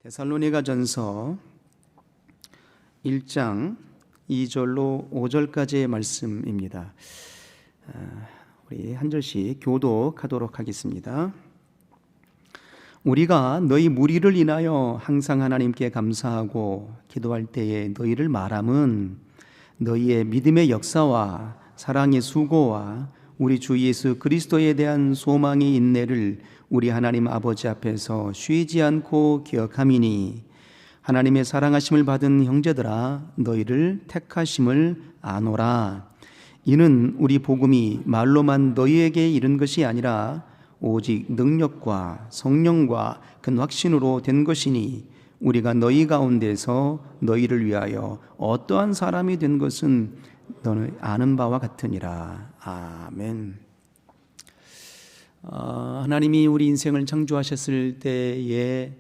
데살로니가전서 1장 2절로 5절까지의 말씀입니다. 우리 한 절씩 교독하도록 하겠습니다. 우리가 너희 무리를 인하여 항상 하나님께 감사하고 기도할 때에 너희를 말함은 너희의 믿음의 역사와 사랑의 수고와 우리 주 예수 그리스도에 대한 소망의 인내를 우리 하나님 아버지 앞에서 쉬지 않고 기억함이니, 하나님의 사랑하심을 받은 형제들아 너희를 택하심을 아노라. 이는 우리 복음이 말로만 너희에게 이른 것이 아니라 오직 능력과 성령과 큰 확신으로 된 것이니, 우리가 너희 가운데서 너희를 위하여 어떠한 사람이 된 것은 너는 아는 바와 같으니라. 아멘. 하나님이 우리 인생을 창조하셨을 때에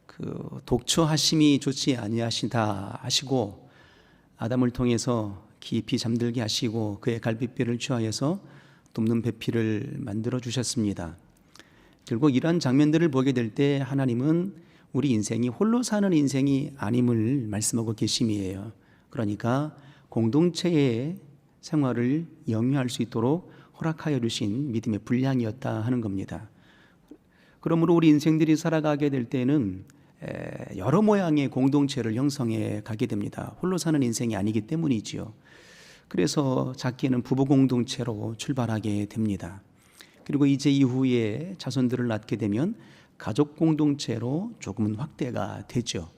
그 독처하심이 좋지 아니하시다 하시고, 아담을 통해서 깊이 잠들게 하시고 그의 갈빗뼈를 취하여서 돕는 배필을 만들어 주셨습니다. 결국 이러한 장면들을 보게 될 때 하나님은 우리 인생이 홀로 사는 인생이 아님을 말씀하고 계심이에요. 그러니까 공동체의 생활을 영위할 수 있도록 허락하여 주신 믿음의 분량이었다 하는 겁니다. 그러므로 우리 인생들이 살아가게 될 때는 여러 모양의 공동체를 형성해 가게 됩니다. 홀로 사는 인생이 아니기 때문이지요. 그래서 작게는 부부 공동체로 출발하게 됩니다. 그리고 이제 이후에 자손들을 낳게 되면 가족 공동체로 조금은 확대가 되죠.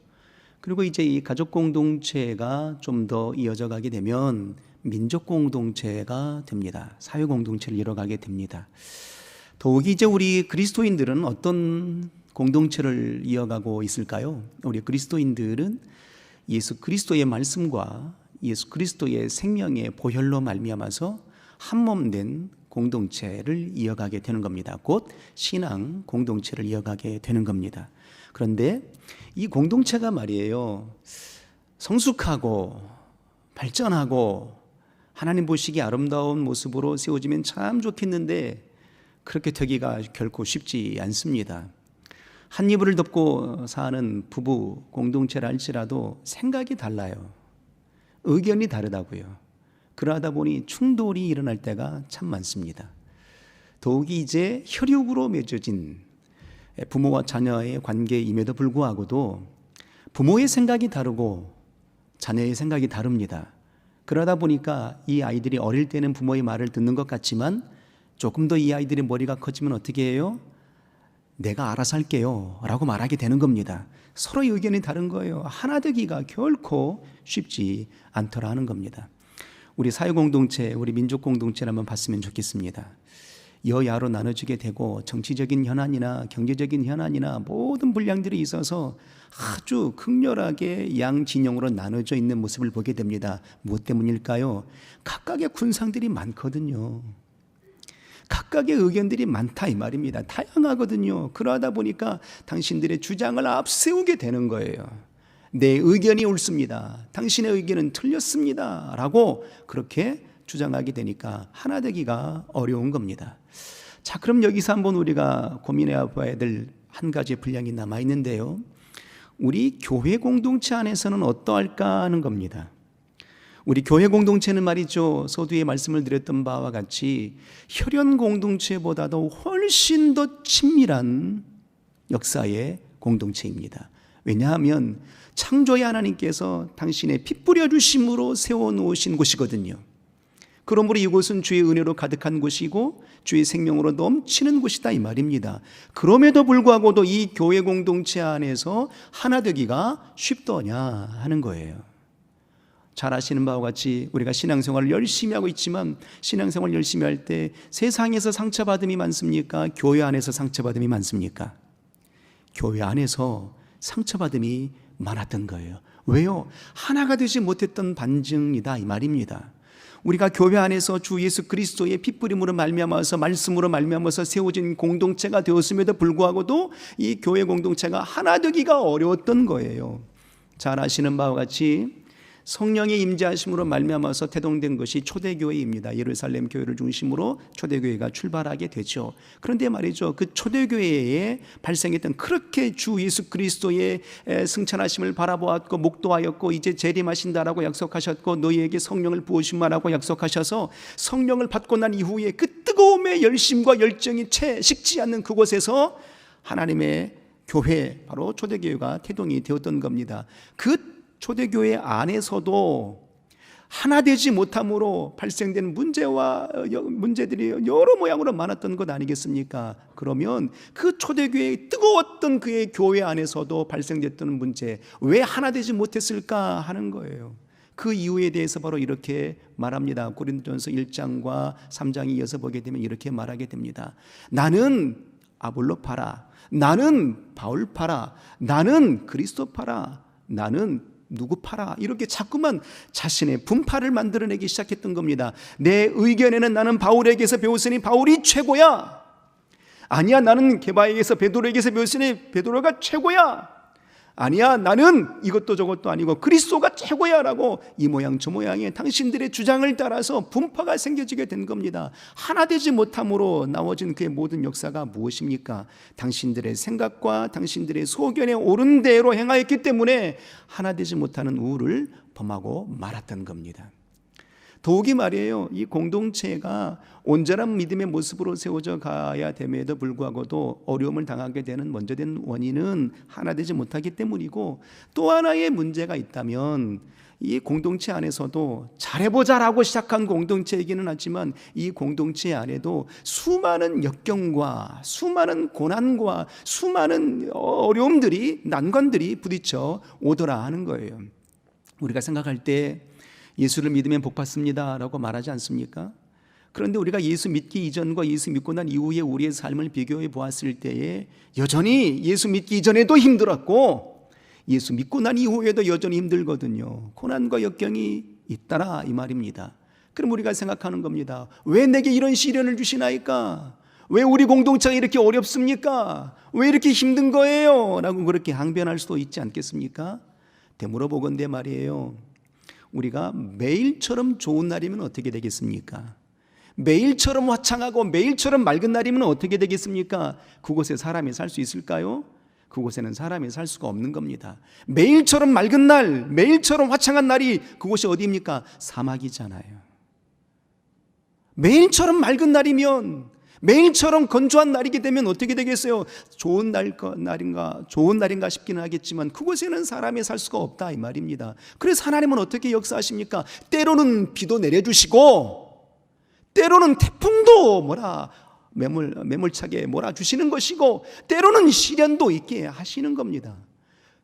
그리고 이제 이 가족 공동체가 좀 더 이어져 가게 되면 민족 공동체가 됩니다. 사회 공동체를 이뤄가게 됩니다. 더욱이 이제 우리 그리스도인들은 어떤 공동체를 이어가고 있을까요? 우리 그리스도인들은 예수 그리스도의 말씀과 예수 그리스도의 생명의 보혈로 말미암아서 한몸 된 공동체를 이어가게 되는 겁니다. 곧 신앙 공동체를 이어가게 되는 겁니다. 그런데 이 공동체가 말이에요, 성숙하고 발전하고 하나님 보시기에 아름다운 모습으로 세워지면 참 좋겠는데 그렇게 되기가 결코 쉽지 않습니다. 한 이불을 덮고 사는 부부 공동체라 할지라도 생각이 달라요. 의견이 다르다고요. 그러다 보니 충돌이 일어날 때가 참 많습니다. 더욱이 이제 혈육으로 맺어진 부모와 자녀의 관계임에도 불구하고도 부모의 생각이 다르고 자녀의 생각이 다릅니다. 그러다 보니까 이 아이들이 어릴 때는 부모의 말을 듣는 것 같지만 조금 더 이 아이들의 머리가 커지면 어떻게 해요? 내가 알아서 할게요 라고 말하게 되는 겁니다. 서로의 의견이 다른 거예요. 하나 되기가 결코 쉽지 않더라 하는 겁니다. 우리 사회공동체, 우리 민족공동체를 한번 봤으면 좋겠습니다. 여야로 나눠지게 되고 정치적인 현안이나 경제적인 현안이나 모든 분량들이 있어서 아주 극렬하게 양진영으로 나눠져 있는 모습을 보게 됩니다. 무엇 때문일까요? 각각의 군상들이 많거든요. 각각의 의견들이 많다 이 말입니다. 다양하거든요. 그러다 보니까 당신들의 주장을 앞세우게 되는 거예요. 내 의견이 옳습니다, 당신의 의견은 틀렸습니다 라고 그렇게 주장하게 되니까 하나 되기가 어려운 겁니다. 자, 그럼 여기서 한번 우리가 고민해 봐야 될 한 가지의 분량이 남아 있는데요, 우리 교회 공동체 안에서는 어떠할까 하는 겁니다. 우리 교회 공동체는 말이죠, 서두에 말씀을 드렸던 바와 같이 혈연 공동체보다도 훨씬 더 친밀한 역사의 공동체입니다. 왜냐하면 창조의 하나님께서 당신의 피 뿌려주심으로 세워놓으신 곳이거든요. 그러므로 이곳은 주의 은혜로 가득한 곳이고 주의 생명으로 넘치는 곳이다 이 말입니다. 그럼에도 불구하고도 이 교회 공동체 안에서 하나 되기가 쉽더냐 하는 거예요. 잘 아시는 바와 같이 우리가 신앙생활을 열심히 하고 있지만 신앙생활 열심히 할 때 세상에서 상처받음이 많습니까? 교회 안에서 상처받음이 많습니까? 교회 안에서 상처받음이 많았던 거예요. 왜요? 하나가 되지 못했던 반증이다 이 말입니다. 우리가 교회 안에서 주 예수 그리스도의 핏부림으로 말미암아서 말씀으로 말미암아서 세워진 공동체가 되었음에도 불구하고도 이 교회 공동체가 하나 되기가 어려웠던 거예요. 잘 아시는 바와 같이 성령의 임재하심으로 말미암아서 태동된 것이 초대교회입니다. 예루살렘 교회를 중심으로 초대교회가 출발하게 되죠. 그런데 말이죠, 그 초대교회에 발생했던 그렇게 주 예수 그리스도의 승천하심을 바라보았고 목도하였고 이제 재림하신다라고 약속하셨고 너희에게 성령을 부으심하라고 약속하셔서 성령을 받고 난 이후에 그 뜨거움의 열심과 열정이 채 식지 않는 그곳에서 하나님의 교회, 바로 초대교회가 태동이 되었던 겁니다. 그 초대교회 안에서도 하나 되지 못함으로 발생된 문제들이 여러 모양으로 많았던 것 아니겠습니까? 그러면 그 초대교회의 뜨거웠던 그의 교회 안에서도 발생됐던 문제, 왜 하나 되지 못했을까 하는 거예요. 그 이유에 대해서 바로 이렇게 말합니다. 고린도전서 1장과 3장에 이어서 보게 되면 이렇게 말하게 됩니다. 나는 아볼로파라, 나는 바울파라, 나는 그리스도파라, 나는 누구파라, 이렇게 자꾸만 자신의 분파를 만들어내기 시작했던 겁니다. 내 의견에는 나는 바울에게서 배웠으니 바울이 최고야, 아니야 나는 게바에게서 베드로에게서 배웠으니 베드로가 최고야, 아니야 나는 이것도 저것도 아니고 그리스도가 최고야 라고 이 모양 저 모양의 당신들의 주장을 따라서 분파가 생겨지게 된 겁니다. 하나 되지 못함으로 나머진 그의 모든 역사가 무엇입니까? 당신들의 생각과 당신들의 소견에 옳은 대로 행하였기 때문에 하나 되지 못하는 우울을 범하고 말았던 겁니다. 더욱이 말이에요, 이 공동체가 온전한 믿음의 모습으로 세워져 가야 됨에도 불구하고도 어려움을 당하게 되는 먼저 된 원인은 하나 되지 못하기 때문이고, 또 하나의 문제가 있다면 이 공동체 안에서도 잘해보자라고 시작한 공동체이기는 하지만 이 공동체 안에도 수많은 역경과 수많은 고난과 수많은 어려움들이, 난관들이 부딪혀 오더라 하는 거예요. 우리가 생각할 때 예수를 믿으면 복 받습니다 라고 말하지 않습니까? 그런데 우리가 예수 믿기 이전과 예수 믿고 난 이후에 우리의 삶을 비교해 보았을 때에 여전히 예수 믿기 이전에도 힘들었고 예수 믿고 난 이후에도 여전히 힘들거든요. 고난과 역경이 있더라 이 말입니다. 그럼 우리가 생각하는 겁니다. 왜 내게 이런 시련을 주시나이까? 왜 우리 공동체가 이렇게 어렵습니까? 왜 이렇게 힘든 거예요? 라고 그렇게 항변할 수도 있지 않겠습니까? 되물어보건대 말이에요. 우리가 매일처럼 좋은 날이면 어떻게 되겠습니까? 매일처럼 화창하고 매일처럼 맑은 날이면 어떻게 되겠습니까? 그곳에 사람이 살 수 있을까요? 그곳에는 사람이 살 수가 없는 겁니다. 매일처럼 맑은 날, 매일처럼 화창한 날이 그곳이 어디입니까? 사막이잖아요. 매일처럼 맑은 날이면, 매일처럼 건조한 날이게 되면 어떻게 되겠어요? 좋은 날인가 싶기는 하겠지만 그곳에는 사람이 살 수가 없다 이 말입니다. 그래서 하나님은 어떻게 역사하십니까? 때로는 비도 내려주시고 때로는 태풍도 매몰차게 몰아주시는 것이고 때로는 시련도 있게 하시는 겁니다.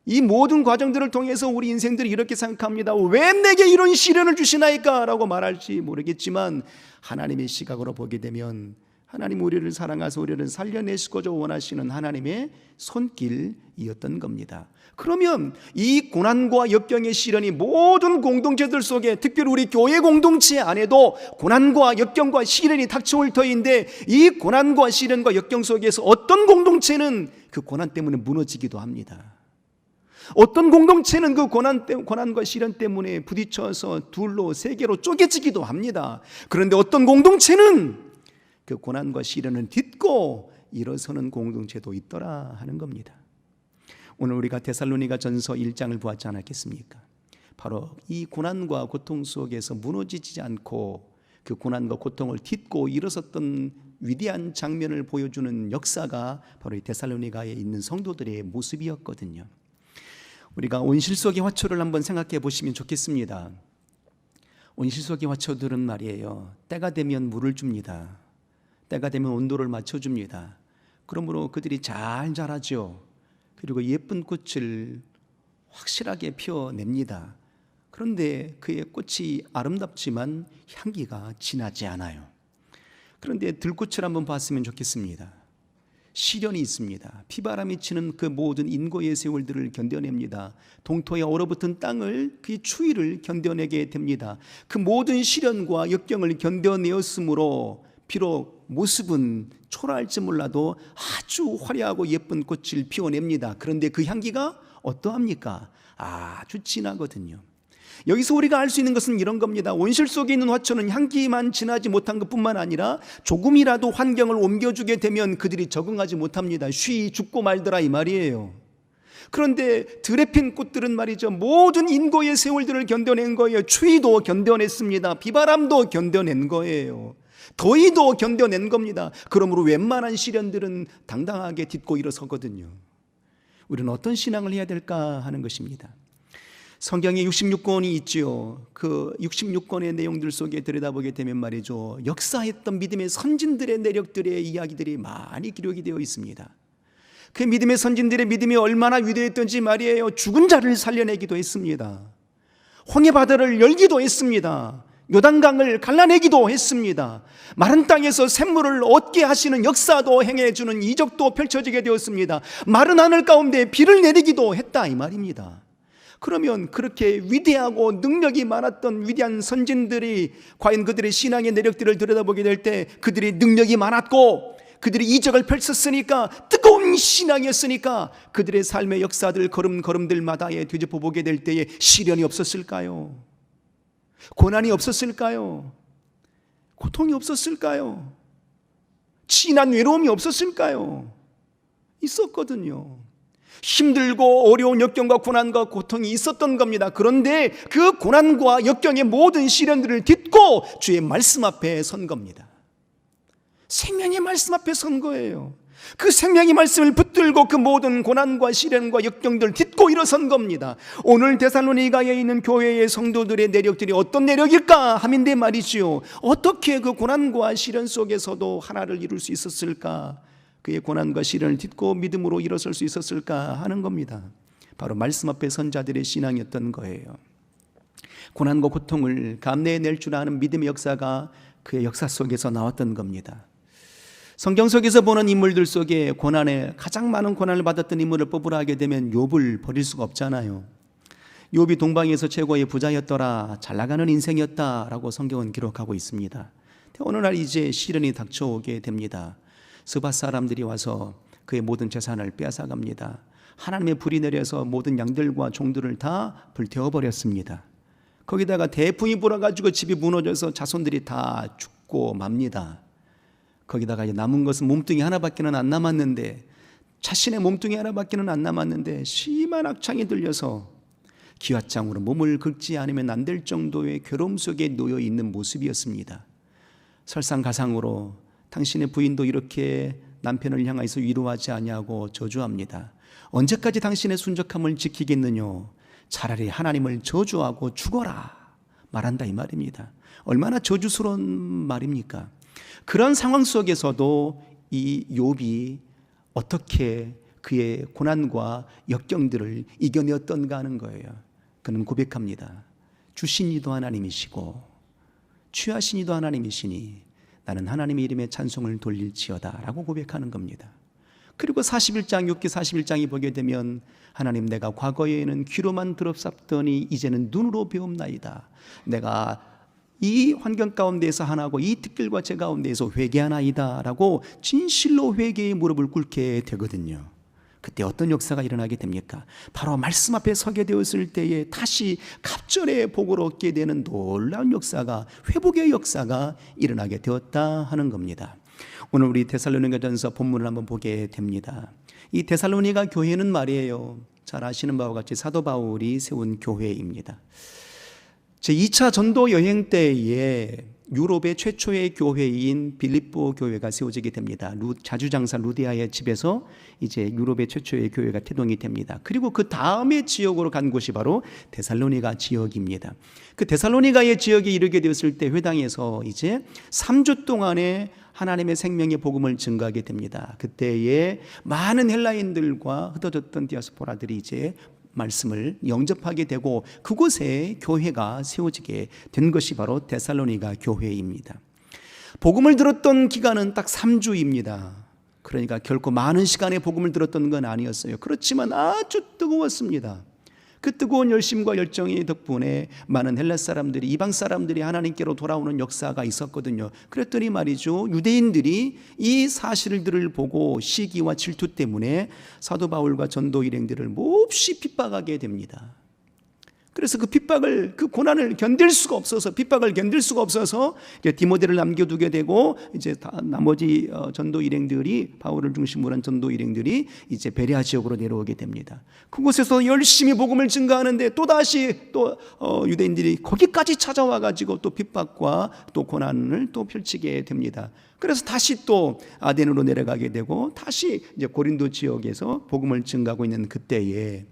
이 모든 과정들을 통해서 우리 인생들이 이렇게 생각합니다. 왜 내게 이런 시련을 주시나이까? 라고 말할지 모르겠지만 하나님의 시각으로 보게 되면 하나님 우리를 사랑하셔서 우리를 살려내시고자 원하시는 하나님의 손길이었던 겁니다. 그러면 이 고난과 역경의 시련이 모든 공동체들 속에, 특별히 우리 교회 공동체 안에도 고난과 역경과 시련이 닥쳐올 터인데 이 고난과 시련과 역경 속에서 어떤 공동체는 그 고난 때문에 무너지기도 합니다. 어떤 공동체는 그 고난과 시련 때문에 부딪혀서 둘로 세 개로 쪼개지기도 합니다. 그런데 어떤 공동체는 그 고난과 시련을 딛고 일어서는 공동체도 있더라 하는 겁니다. 오늘 우리가 데살로니가 전서 1장을 보았지 않았겠습니까? 바로 이 고난과 고통 속에서 무너지지 않고 그 고난과 고통을 딛고 일어섰던 위대한 장면을 보여주는 역사가 바로 이 데살로니가에 있는 성도들의 모습이었거든요. 우리가 온실속의 화초를 한번 생각해 보시면 좋겠습니다. 온실속의 화초들은 말이에요, 때가 되면 물을 줍니다. 때가 되면 온도를 맞춰줍니다. 그러므로 그들이 잘 자라죠. 그리고 예쁜 꽃을 확실하게 피워냅니다. 그런데 그의 꽃이 아름답지만 향기가 진하지 않아요. 그런데 들꽃을 한번 봤으면 좋겠습니다. 시련이 있습니다. 비바람이 치는 그 모든 인고의 세월들을 견뎌냅니다. 동토에 얼어붙은 땅을, 그 추위를 견뎌내게 됩니다. 그 모든 시련과 역경을 견뎌내었으므로 비록 모습은 초라할지 몰라도 아주 화려하고 예쁜 꽃을 피워냅니다. 그런데 그 향기가 어떠합니까? 아주 진하거든요. 여기서 우리가 알 수 있는 것은 이런 겁니다. 온실 속에 있는 화초는 향기만 진하지 못한 것뿐만 아니라 조금이라도 환경을 옮겨주게 되면 그들이 적응하지 못합니다. 쉬 죽고 말더라 이 말이에요. 그런데 들에 핀 꽃들은 말이죠, 모든 인고의 세월들을 견뎌낸 거예요. 추위도 견뎌냈습니다. 비바람도 견뎌낸 거예요. 더위도 견뎌낸 겁니다. 그러므로 웬만한 시련들은 당당하게 딛고 일어서거든요. 우리는 어떤 신앙을 해야 될까 하는 것입니다. 성경에 66권이 있지요. 그 66권의 내용들 속에 들여다보게 되면 말이죠, 역사했던 믿음의 선진들의 내력들의 이야기들이 많이 기록이 되어 있습니다. 그 믿음의 선진들의 믿음이 얼마나 위대했던지 말이에요. 죽은 자를 살려내기도 했습니다. 홍해바다를 열기도 했습니다. 요단강을 갈라내기도 했습니다. 마른 땅에서 샘물을 얻게 하시는 역사도 행해주는 이적도 펼쳐지게 되었습니다. 마른 하늘 가운데 비를 내리기도 했다 이 말입니다. 그러면 그렇게 위대하고 능력이 많았던 위대한 선진들이 과연 그들의 신앙의 내력들을 들여다보게 될 때 그들이 능력이 많았고 그들이 이적을 펼쳤으니까, 뜨거운 신앙이었으니까 그들의 삶의 역사들 걸음걸음들마다에 뒤집어 보게 될 때에 시련이 없었을까요? 고난이 없었을까요? 고통이 없었을까요? 진한 외로움이 없었을까요? 있었거든요. 힘들고 어려운 역경과 고난과 고통이 있었던 겁니다. 그런데 그 고난과 역경의 모든 시련들을 딛고 주의 말씀 앞에 선 겁니다. 생명의 말씀 앞에 선 거예요. 그 생명의 말씀을 붙들고 그 모든 고난과 시련과 역경들을 딛고 일어선 겁니다. 오늘 데살로니가에 있는 교회의 성도들의 내력들이 어떤 내력일까 하면데 말이지요, 어떻게 그 고난과 시련 속에서도 하나를 이룰 수 있었을까, 그의 고난과 시련을 딛고 믿음으로 일어설 수 있었을까 하는 겁니다. 바로 말씀 앞에 선 자들의 신앙이었던 거예요. 고난과 고통을 감내해낼 줄 아는 믿음의 역사가 그의 역사 속에서 나왔던 겁니다. 성경 속에서 보는 인물들 속에 고난에 가장 많은 고난을 받았던 인물을 뽑으라 하게 되면 욥을 버릴 수가 없잖아요. 욥이 동방에서 최고의 부자였더라, 잘나가는 인생이었다라고 성경은 기록하고 있습니다. 어느 날 이제 시련이 닥쳐오게 됩니다. 스밧 사람들이 와서 그의 모든 재산을 빼앗아갑니다. 하나님의 불이 내려서 모든 양들과 종들을 다 불태워버렸습니다. 거기다가 대풍이 불어가지고 집이 무너져서 자손들이 다 죽고 맙니다. 거기다가 남은 것은 몸뚱이 하나밖에는 안 남았는데, 자신의 몸뚱이 하나밖에는 안 남았는데 심한 악창이 들려서 기왓장으로 몸을 긁지 않으면 안 될 정도의 괴로움 속에 놓여 있는 모습이었습니다. 설상가상으로 당신의 부인도 이렇게 남편을 향해서 위로하지 아니하고 저주합니다. 언제까지 당신의 순적함을 지키겠느냐, 차라리 하나님을 저주하고 죽어라 말한다 이 말입니다. 얼마나 저주스러운 말입니까? 그런 상황 속에서도 이 욥이 어떻게 그의 고난과 역경들을 이겨내었던가 하는 거예요. 그는 고백합니다. 주신 이도 하나님이시고 취하신 이도 하나님이시니 나는 하나님의 이름에 찬송을 돌릴지어다 라고 고백하는 겁니다. 그리고 41장 욥기 41장이 보게 되면 하나님, 내가 과거에는 귀로만 들었었더니 이제는 눈으로 배움나이다. 내가 이 환경 가운데에서 하나고 이 특길과 제 가운데에서 회개하나이다 라고 진실로 회개의 무릎을 꿇게 되거든요. 그때 어떤 역사가 일어나게 됩니까? 바로 말씀 앞에 서게 되었을 때에 다시 갑절의 복을 얻게 되는 놀라운 역사가, 회복의 역사가 일어나게 되었다 하는 겁니다. 오늘 우리 데살로니가전서 본문을 한번 보게 됩니다. 이 데살로니가 교회는 말이에요, 잘 아시는 바와 같이 사도 바울이 세운 교회입니다. 제2차 전도 여행 때에 유럽의 최초의 교회인 빌립보 교회가 세워지게 됩니다. 자주장사 루디아의 집에서 이제 유럽의 최초의 교회가 태동이 됩니다. 그리고 그 다음에 지역으로 간 곳이 바로 데살로니가 지역입니다. 그 데살로니가의 지역에 이르게 되었을 때 회당에서 이제 3주 동안에 하나님의 생명의 복음을 증거하게 됩니다. 그때에 많은 헬라인들과 흩어졌던 디아스포라들이 이제 말씀을 영접하게 되고 그곳에 교회가 세워지게 된 것이 바로 데살로니가 교회입니다. 복음을 들었던 기간은 딱 3주입니다. 그러니까 결코 많은 시간의 복음을 들었던 건 아니었어요. 그렇지만 아주 뜨거웠습니다. 그 뜨거운 열심과 열정의 덕분에 많은 헬라 사람들이, 이방 사람들이 하나님께로 돌아오는 역사가 있었거든요. 그랬더니 말이죠, 유대인들이 이 사실들을 보고 시기와 질투 때문에 사도 바울과 전도 일행들을 몹시 핍박하게 됩니다. 그래서 그 핍박을, 그 고난을 견딜 수가 없어서, 핍박을 견딜 수가 없어서 디모데를 남겨두게 되고, 이제 나머지 전도 일행들이, 바울을 중심으로 한 전도 일행들이 이제 베레아 지역으로 내려오게 됩니다. 그곳에서 열심히 복음을 증거하는데 또다시 유대인들이 거기까지 찾아와 가지고 또 핍박과 또 고난을 또 펼치게 됩니다. 그래서 다시 또 아덴으로 내려가게 되고, 다시 이제 고린도 지역에서 복음을 증거하고 있는 그때에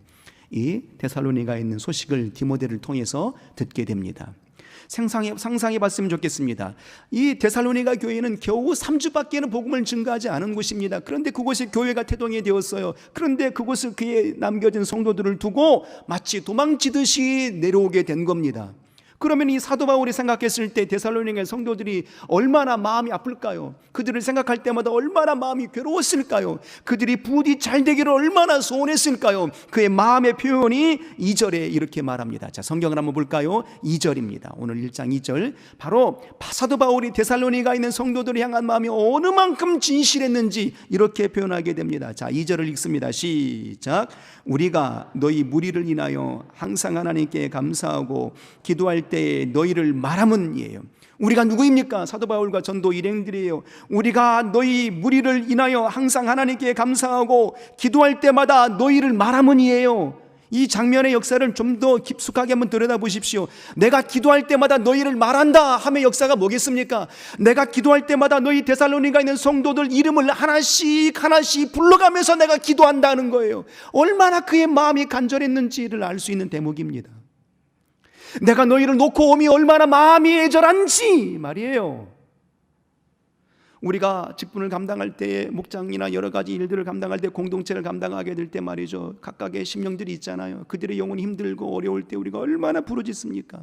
이 데살로니가에 있는 소식을 디모데를 통해서 듣게 됩니다. 상상해 봤으면 좋겠습니다. 이 데살로니가 교회는 겨우 3주밖에는 복음을 증거하지 않은 곳입니다. 그런데 그곳에 교회가 태동이 되었어요. 그런데 그곳을 그에 남겨진 성도들을 두고 마치 도망치듯이 내려오게 된 겁니다. 그러면 이 사도 바울이 생각했을 때 데살로니가 성도들이 얼마나 마음이 아플까요? 그들을 생각할 때마다 얼마나 마음이 괴로웠을까요? 그들이 부디 잘 되기를 얼마나 소원했을까요? 그의 마음의 표현이 2절에 이렇게 말합니다. 자, 성경을 한번 볼까요? 2절입니다. 오늘 1장 2절. 바로 사도 바울이 데살로니가에 있는 성도들을 향한 마음이 어느 만큼 진실했는지 이렇게 표현하게 됩니다. 자, 2절을 읽습니다. 시작. 우리가 너희 무리를 인하여 항상 하나님께 감사하고 기도할 때에 너희를 말함은 이에요. 우리가 누구입니까? 사도 바울과 전도 일행들이에요. 우리가 너희 무리를 인하여 항상 하나님께 감사하고 기도할 때마다 너희를 말함은 이에요. 이 장면의 역사를 좀 더 깊숙하게 한번 들여다보십시오. 내가 기도할 때마다 너희를 말한다 함의 역사가 뭐겠습니까? 내가 기도할 때마다 너희 데살로니가에 있는 성도들 이름을 하나씩 하나씩 불러가면서 내가 기도한다는 거예요. 얼마나 그의 마음이 간절했는지를 알 수 있는 대목입니다. 내가 너희를 놓고 오미 얼마나 마음이 애절한지 말이에요. 우리가 직분을 감당할 때, 목장이나 여러 가지 일들을 감당할 때, 공동체를 감당하게 될 때 말이죠, 각각의 심령들이 있잖아요. 그들의 영혼이 힘들고 어려울 때 우리가 얼마나 부르짖습니까?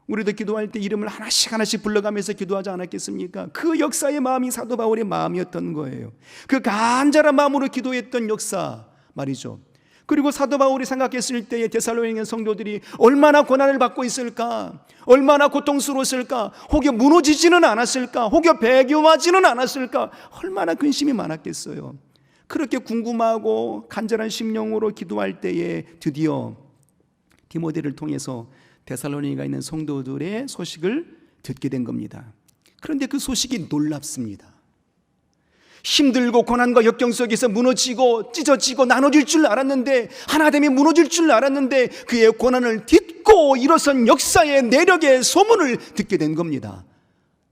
우리도 기도할 때 이름을 하나씩 하나씩 불러가면서 기도하지 않았겠습니까? 그 역사의 마음이 사도 바울의 마음이었던 거예요. 그 간절한 마음으로 기도했던 역사 말이죠. 그리고 사도 바울이 생각했을 때에 데살로니가 성도들이 얼마나 고난을 받고 있을까, 얼마나 고통스러웠을까, 혹여 무너지지는 않았을까, 혹여 배교하지는 않았을까, 얼마나 근심이 많았겠어요. 그렇게 궁금하고 간절한 심령으로 기도할 때에 드디어 디모데를 통해서 데살로니가에 있는 성도들의 소식을 듣게 된 겁니다. 그런데 그 소식이 놀랍습니다. 힘들고 고난과 역경 속에서 무너지고 찢어지고 나눠질 줄 알았는데, 하나됨이 무너질 줄 알았는데, 그의 고난을 딛고 일어선 역사의 내력의 소문을 듣게 된 겁니다.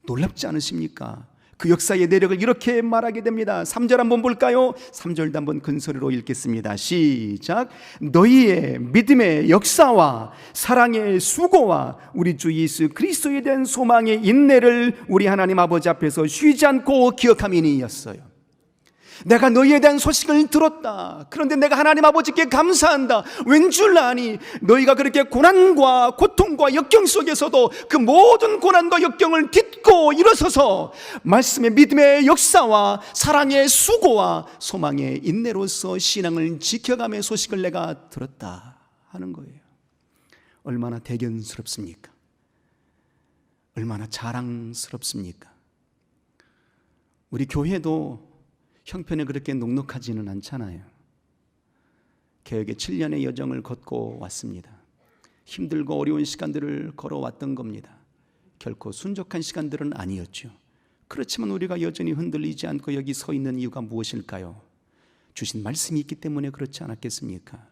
놀랍지 않으십니까? 그 역사의 내력을 이렇게 말하게 됩니다. 3절 한번 볼까요? 3절도 한번 큰 소리로 읽겠습니다. 시작. 너희의 믿음의 역사와 사랑의 수고와 우리 주 예수 그리스도에 대한 소망의 인내를 우리 하나님 아버지 앞에서 쉬지 않고 기억함이니였어요. 내가 너희에 대한 소식을 들었다. 그런데 내가 하나님 아버지께 감사한다. 왠줄 아니, 너희가 그렇게 고난과 고통과 역경 속에서도 그 모든 고난과 역경을 딛고 일어서서 말씀의 믿음의 역사와 사랑의 수고와 소망의 인내로서 신앙을 지켜가며 소식을 내가 들었다 하는 거예요. 얼마나 대견스럽습니까? 얼마나 자랑스럽습니까? 우리 교회도 형편에 그렇게 녹록하지는 않잖아요. 개혁의 7년의 여정을 걷고 왔습니다. 힘들고 어려운 시간들을 걸어왔던 겁니다. 결코 순적한 시간들은 아니었죠. 그렇지만 우리가 여전히 흔들리지 않고 여기 서 있는 이유가 무엇일까요? 주신 말씀이 있기 때문에 그렇지 않았겠습니까?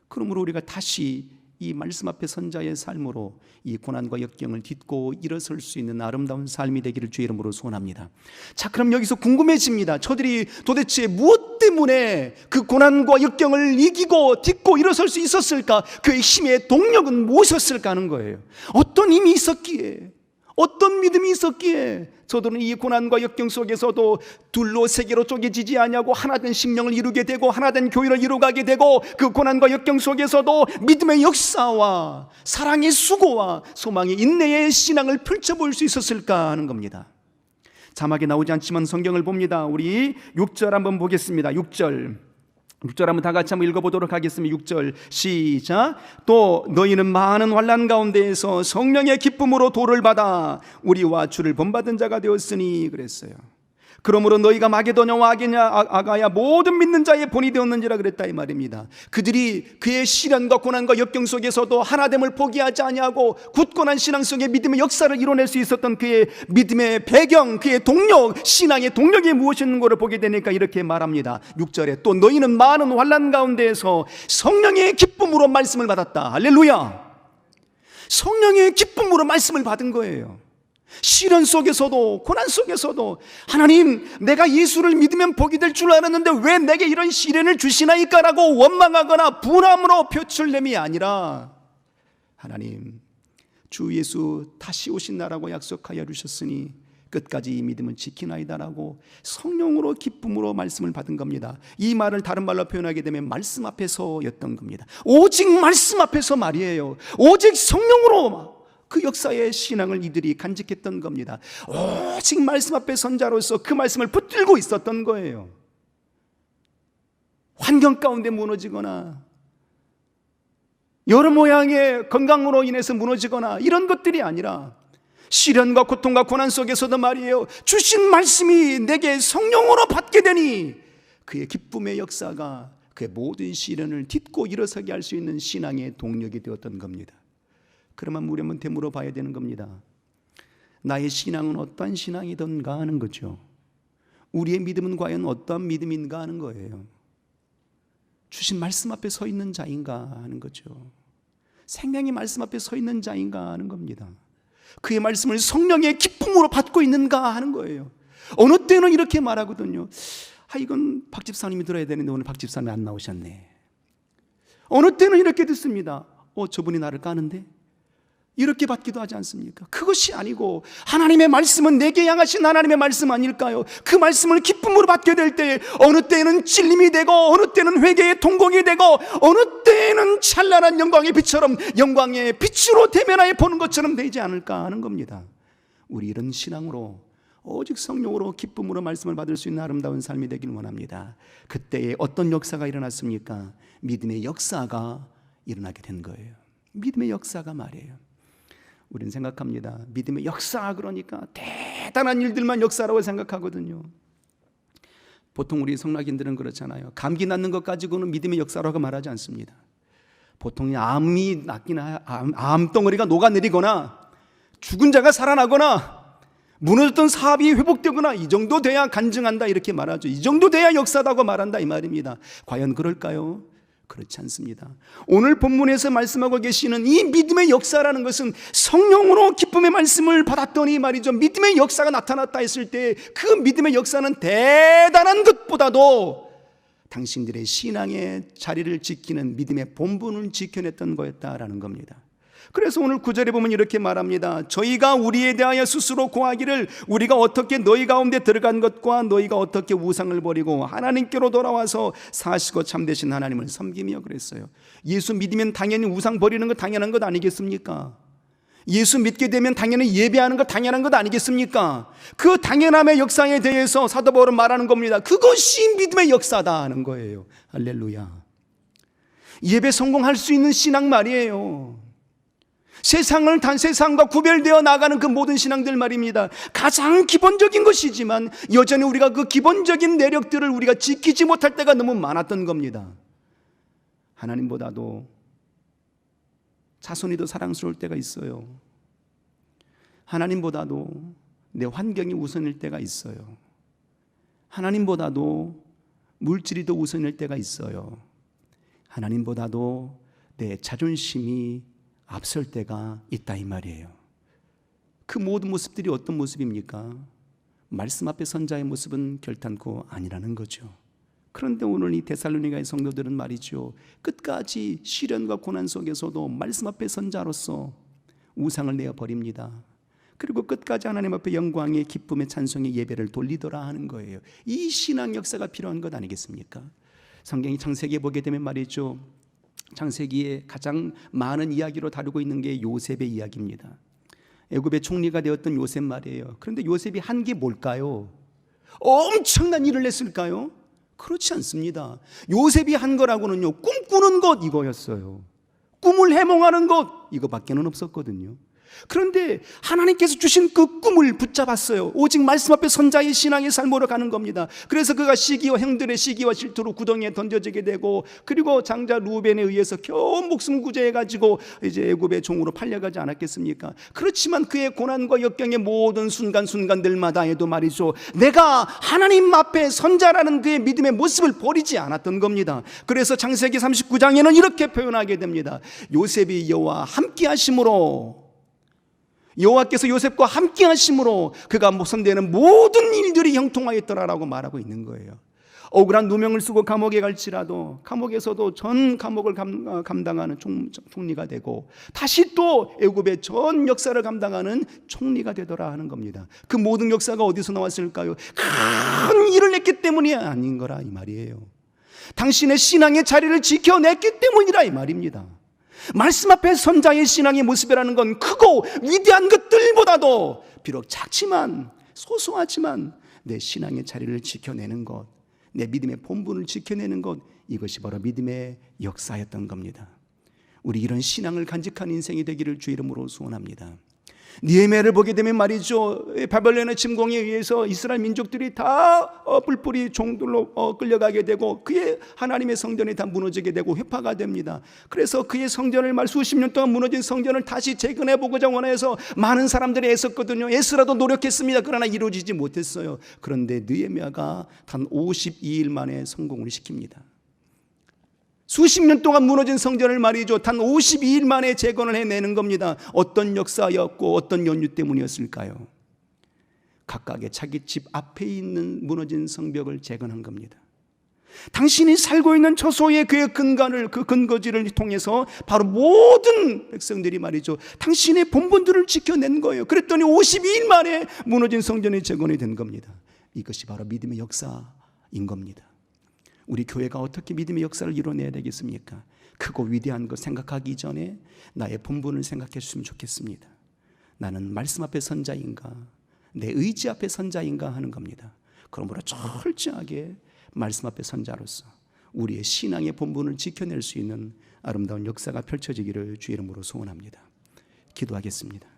그러므로 우리가 다시 이 말씀 앞에 선 자의 삶으로 이 고난과 역경을 딛고 일어설 수 있는 아름다운 삶이 되기를 주의 이름으로 소원합니다. 자, 그럼 여기서 궁금해집니다. 저들이 도대체 무엇 때문에 그 고난과 역경을 이기고 딛고 일어설 수 있었을까? 그의 힘의 동력은 무엇이었을까 하는 거예요. 어떤 힘이 있었기에, 어떤 믿음이 있었기에 저들은 이 고난과 역경 속에서도 둘로 세 개로 쪼개지지 아니하고 하나된 심령을 이루게 되고 하나된 교회를 이루가게 되고, 그 고난과 역경 속에서도 믿음의 역사와 사랑의 수고와 소망의 인내의 신앙을 펼쳐볼 수 있었을까 하는 겁니다. 자막에 나오지 않지만 성경을 봅니다. 우리 6절 한번 보겠습니다. 6절 한번 다 같이 한번 읽어보도록 하겠습니다. 6절 시작. 또 너희는 많은 환난 가운데에서 성령의 기쁨으로 도를 받아 우리와 주를 본받은 자가 되었으니 그랬어요. 그러므로 너희가 마게도냐와 아가야 모든 믿는 자의 본이 되었는지라 그랬다 이 말입니다. 그들이 그의 시련과 고난과 역경 속에서도 하나됨을 포기하지 아니하고 굳건한 신앙 속에 믿음의 역사를 이뤄낼 수 있었던 그의 믿음의 배경, 그의 동력, 신앙의 동력이 무엇인가를 보게 되니까 이렇게 말합니다. 6절에 또 너희는 많은 환난 가운데에서 성령의 기쁨으로 말씀을 받았다. 할렐루야. 성령의 기쁨으로 말씀을 받은 거예요. 시련 속에서도 고난 속에서도 하나님, 내가 예수를 믿으면 복이 될 줄 알았는데 왜 내게 이런 시련을 주시나이까라고 원망하거나 분함으로 표출됨이 아니라, 하나님, 주 예수 다시 오신 나라고 약속하여 주셨으니 끝까지 이 믿음은 지키나이다라고 성령으로 기쁨으로 말씀을 받은 겁니다. 이 말을 다른 말로 표현하게 되면 말씀 앞에서였던 겁니다. 오직 말씀 앞에서 말이에요. 오직 성령으로 그 역사의 신앙을 이들이 간직했던 겁니다. 오직 말씀 앞에 선자로서 그 말씀을 붙들고 있었던 거예요. 환경 가운데 무너지거나 여러 모양의 건강으로 인해서 무너지거나 이런 것들이 아니라 시련과 고통과 고난 속에서도 말이에요, 주신 말씀이 내게 성령으로 받게 되니 그의 기쁨의 역사가 그의 모든 시련을 딛고 일어서게 할 수 있는 신앙의 동력이 되었던 겁니다. 그러면 우리 한번 되물어 봐야 되는 겁니다. 나의 신앙은 어떠한 신앙이던가 하는 거죠. 우리의 믿음은 과연 어떠한 믿음인가 하는 거예요. 주신 말씀 앞에 서 있는 자인가 하는 거죠. 생명의 말씀 앞에 서 있는 자인가 하는 겁니다. 그의 말씀을 성령의 기쁨으로 받고 있는가 하는 거예요. 어느 때는 이렇게 말하거든요. 이건 박 집사님이 들어야 되는데 오늘 박 집사님이 안 나오셨네. 어느 때는 이렇게 듣습니다. 저분이 나를 까는데? 이렇게 받기도 하지 않습니까? 그것이 아니고 하나님의 말씀은 내게 향하신 하나님의 말씀 아닐까요? 그 말씀을 기쁨으로 받게 될 때 어느 때는 찔림이 되고 어느 때는 회개의 통곡이 되고 어느 때는 찬란한 영광의 빛처럼 영광의 빛으로 대면하여 보는 것처럼 되지 않을까 하는 겁니다. 우리 이런 신앙으로 오직 성령으로 기쁨으로 말씀을 받을 수 있는 아름다운 삶이 되기를 원합니다. 그때에 어떤 역사가 일어났습니까? 믿음의 역사가 일어나게 된 거예요. 믿음의 역사가 말이에요. 우리는 생각합니다. 믿음의 역사 그러니까 대단한 일들만 역사라고 생각하거든요. 보통 우리 성락인들은 그렇잖아요. 감기 낫는 것 가지고는 믿음의 역사라고 말하지 않습니다. 보통 암이 낫기나 암덩어리가 녹아내리거나 죽은 자가 살아나거나 무너졌던 사업이 회복되거나 이 정도 돼야 간증한다 이렇게 말하죠. 이 정도 돼야 역사다고 말한다 이 말입니다. 과연 그럴까요? 그렇지 않습니다. 오늘 본문에서 말씀하고 계시는 이 믿음의 역사라는 것은 성령으로 기쁨의 말씀을 받았더니 말이죠, 믿음의 역사가 나타났다 했을 때 그 믿음의 역사는 대단한 것보다도 당신들의 신앙의 자리를 지키는 믿음의 본분을 지켜냈던 거였다라는 겁니다. 그래서 오늘 9절에 보면 이렇게 말합니다. 저희가 우리에 대하여 스스로 고하기를 우리가 어떻게 너희 가운데 들어간 것과 너희가 어떻게 우상을 버리고 하나님께로 돌아와서 사시고 참되신 하나님을 섬기며 그랬어요. 예수 믿으면 당연히 우상 버리는 거 당연한 것 아니겠습니까? 예수 믿게 되면 당연히 예배하는 것 당연한 것 아니겠습니까? 그 당연함의 역사에 대해서 사도 바울은 말하는 겁니다. 그것이 믿음의 역사다 하는 거예요. 할렐루야. 예배 성공할 수 있는 신앙 말이에요. 세상과 구별되어 나가는 그 모든 신앙들 말입니다. 가장 기본적인 것이지만 여전히 우리가 그 기본적인 내력들을 우리가 지키지 못할 때가 너무 많았던 겁니다. 하나님보다도 자손이 더 사랑스러울 때가 있어요. 하나님보다도 내 환경이 우선일 때가 있어요. 하나님보다도 물질이 더 우선일 때가 있어요. 하나님보다도 내 자존심이 앞설 때가 있다 이 말이에요. 그 모든 모습들이 어떤 모습입니까? 말씀 앞에 선자의 모습은 결단코 아니라는 거죠. 그런데 오늘 이 데살로니가의 성도들은 말이죠, 끝까지 시련과 고난 속에서도 말씀 앞에 선자로서 우상을 내어버립니다. 그리고 끝까지 하나님 앞에 영광의 기쁨의 찬송의 예배를 돌리더라 하는 거예요. 이 신앙 역사가 필요한 것 아니겠습니까? 성경이 창세기에 보게 되면 말이죠, 창세기에 가장 많은 이야기로 다루고 있는 게 요셉의 이야기입니다. 애굽의 총리가 되었던 요셉 말이에요. 그런데 요셉이 한 게 뭘까요? 엄청난 일을 했을까요? 그렇지 않습니다. 요셉이 한 거라고는요, 꿈꾸는 것 이거였어요. 꿈을 해몽하는 것 이거밖에는 없었거든요. 그런데 하나님께서 주신 그 꿈을 붙잡았어요. 오직 말씀 앞에 선자의 신앙의 삶으로 가는 겁니다. 그래서 그가 시기와 형들의 시기와 질투로 구덩이에 던져지게 되고, 그리고 장자 루벤에 의해서 겨우 목숨 구제해가지고 이제 애굽의 종으로 팔려가지 않았겠습니까? 그렇지만 그의 고난과 역경의 모든 순간순간들마다에도 말이죠, 내가 하나님 앞에 선자라는 그의 믿음의 모습을 버리지 않았던 겁니다. 그래서 창세기 39장에는 이렇게 표현하게 됩니다. 요셉이 여호와 함께 하심으로, 여호와께서 요셉과 함께 하심으로 그가 손대는 모든 일들이 형통하였더라라고 말하고 있는 거예요. 억울한 누명을 쓰고 감옥에 갈지라도 감옥에서도 전 감옥을 감당하는 총리가 되고, 다시 또 애굽의 전 역사를 감당하는 총리가 되더라 하는 겁니다. 그 모든 역사가 어디서 나왔을까요? 큰 일을 했기 때문이 아닌 거라 이 말이에요. 당신의 신앙의 자리를 지켜냈기 때문이라 이 말입니다. 말씀 앞에 선자의 신앙의 모습이라는 건 크고 위대한 것들보다도 비록 작지만 소소하지만 내 신앙의 자리를 지켜내는 것, 내 믿음의 본분을 지켜내는 것, 이것이 바로 믿음의 역사였던 겁니다. 우리 이런 신앙을 간직한 인생이 되기를 주 이름으로 소원합니다. 느헤미야를 보게 되면 말이죠, 바벨론의 침공에 의해서 이스라엘 민족들이 다 뿔뿔이 종들로 끌려가게 되고, 그의 하나님의 성전이 다 무너지게 되고 회파가 됩니다. 그래서 그의 성전을 수십 년 동안 무너진 성전을 다시 재건해 보고자 원해서 많은 사람들이 애썼거든요. 애쓰라도 노력했습니다. 그러나 이루어지지 못했어요. 그런데 느헤미야가 단 52일 만에 성공을 시킵니다. 수십 년 동안 무너진 성전을 말이죠, 단 52일 만에 재건을 해내는 겁니다. 어떤 역사였고 어떤 연유 때문이었을까요? 각각의 자기 집 앞에 있는 무너진 성벽을 재건한 겁니다. 당신이 살고 있는 처소의 그의 근간을, 그 근거지를 통해서 바로 모든 백성들이 말이죠, 당신의 본분들을 지켜낸 거예요. 그랬더니 52일 만에 무너진 성전이 재건이 된 겁니다. 이것이 바로 믿음의 역사인 겁니다. 우리 교회가 어떻게 믿음의 역사를 이뤄내야 되겠습니까? 크고 위대한 것 생각하기 전에 나의 본분을 생각해 주시면 좋겠습니다. 나는 말씀 앞에 선자인가, 내 의지 앞에 선자인가 하는 겁니다. 그러므로 철저하게 말씀 앞에 선자로서 우리의 신앙의 본분을 지켜낼 수 있는 아름다운 역사가 펼쳐지기를 주 이름으로 소원합니다. 기도하겠습니다.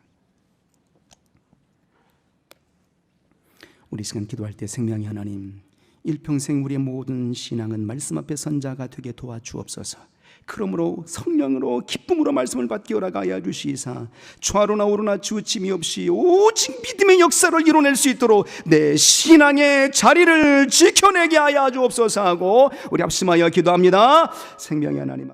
우리 시간 기도할 때 생명의 하나님, 일평생 우리의 모든 신앙은 말씀 앞에 선자가 되게 도와주옵소서. 그러므로 성령으로 기쁨으로 말씀을 받게 허락하여 주시사 좌로나 우로나 주침이 없이 오직 믿음의 역사를 이뤄낼 수 있도록 내 신앙의 자리를 지켜내게 하여 주옵소서 하고 우리 합심하여 기도합니다. 생명의 하나님,